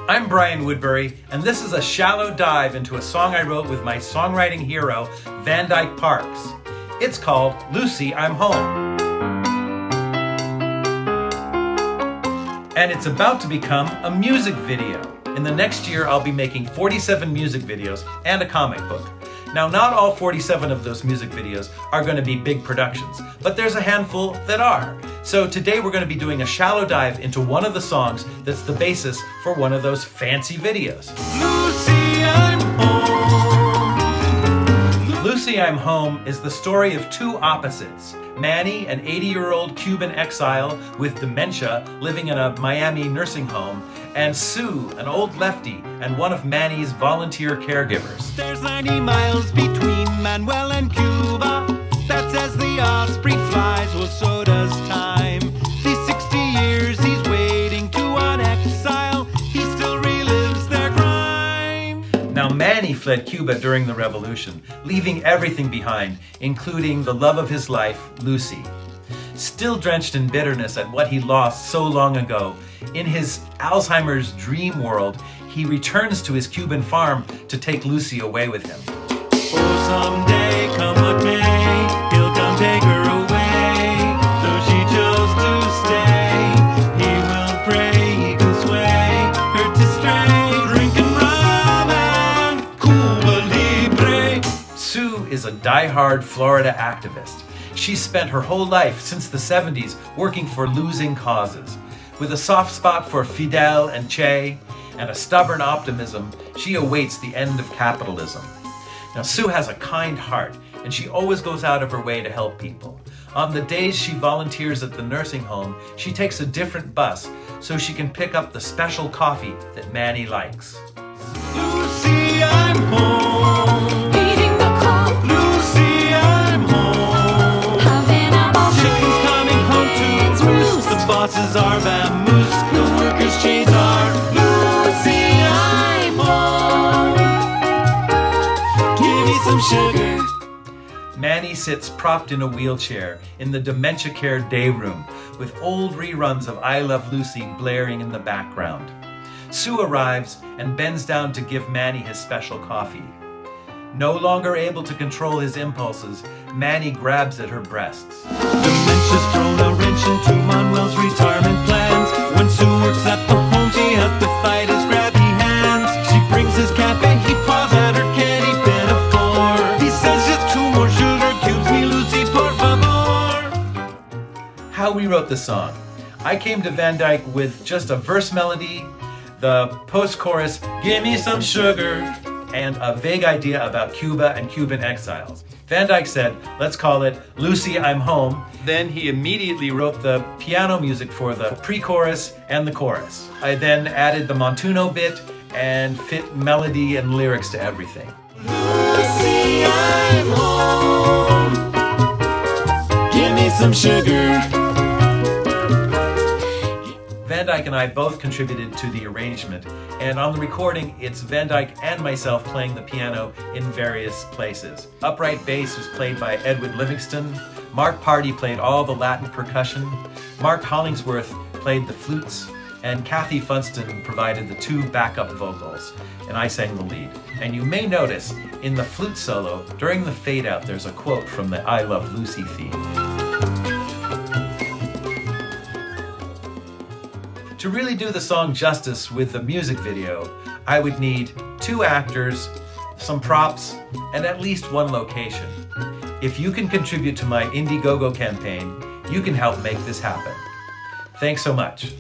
I'm Brian Woodbury, and this is a shallow dive into a song I wrote with my songwriting hero, Dyke Parks. It's called Lucy, I'm Home. And it's about to become a music video. In the next year, I'll be making 47 music videos and a comic book. Now, not all 47 of those music videos are going to be big productions, but there's a handful that are. So today we're going to be doing a shallow dive into one of the songs that's the basis for one of those fancy videos. Lucy, I'm home. Lucy, I'm Home is the story of two opposites. Manny, an 80-year-old Cuban exile with dementia living in a Miami nursing home, and Sue, an old lefty and one of Manny's volunteer caregivers. There's 90 miles between Manuel and Cuba. That's as the osprey flies, well so does time. These 60 years he's waiting to an exile. He still relives their crime. Now Manny fled Cuba during the revolution, leaving everything behind, including the love of his life, Lucy. Still drenched in bitterness at what he lost so long ago, in his Alzheimer's dream world, he returns to his Cuban farm to take Lucy away with him. Oh, someday, come what may, he'll come take her away. Though she chose to stay, he will pray he can sway her to stray, drinking rum and Cuba Libre. Sue is a die-hard Florida activist. She's spent her whole life since the 70s working for losing causes. With a soft spot for Fidel and Che and a stubborn optimism, she awaits the end of capitalism. Now, Sue has a kind heart, and she always goes out of her way to help people. On the days she volunteers at the nursing home, she takes a different bus so she can pick up the special coffee that Manny likes. Lucy, I'm home. Eating the cold. Lucy, I'm home. Having a ball. Chicken's coming home to roost. The bosses are vamoose. The workers' chains are Lucy, I'm home. Give me some sugar. Manny sits propped in a wheelchair in the dementia care day room with old reruns of I Love Lucy blaring in the background. Sue arrives and bends down to give Manny his special coffee. No longer able to control his impulses, Manny grabs at her breasts. Dementia's thrown a wrench into Manuel's retirement plans. When Sue works at the home, she has to fight his grabby hands. She brings his cafe, he paws at her candy pinafore. He says just 2 more sugar cubes, mi Lucy, por favor. How we wrote the song. I came to Dyke with just a verse melody, the post-chorus, give me some sugar, and a vague idea about Cuba and Cuban exiles. Dyke said, let's call it Lucy, I'm Home. Then he immediately wrote the piano music for the pre-chorus and the chorus. I then added the Montuno bit and fit melody and lyrics to everything. Lucy, I'm home. Give me some sugar. Dyke and I both contributed to the arrangement, and on the recording, it's Dyke and myself playing the piano in various places. Upright bass was played by Edward Livingston, Mark Pardee played all the Latin percussion, Mark Hollingsworth played the flutes, and Kathy Funston provided the 2 backup vocals, and I sang the lead. And you may notice, in the flute solo, during the fade-out, there's a quote from the I Love Lucy theme. To really do the song justice with the music video, I would need 2 actors, some props, and at least 1 location. If you can contribute to my Indiegogo campaign, you can help make this happen. Thanks so much.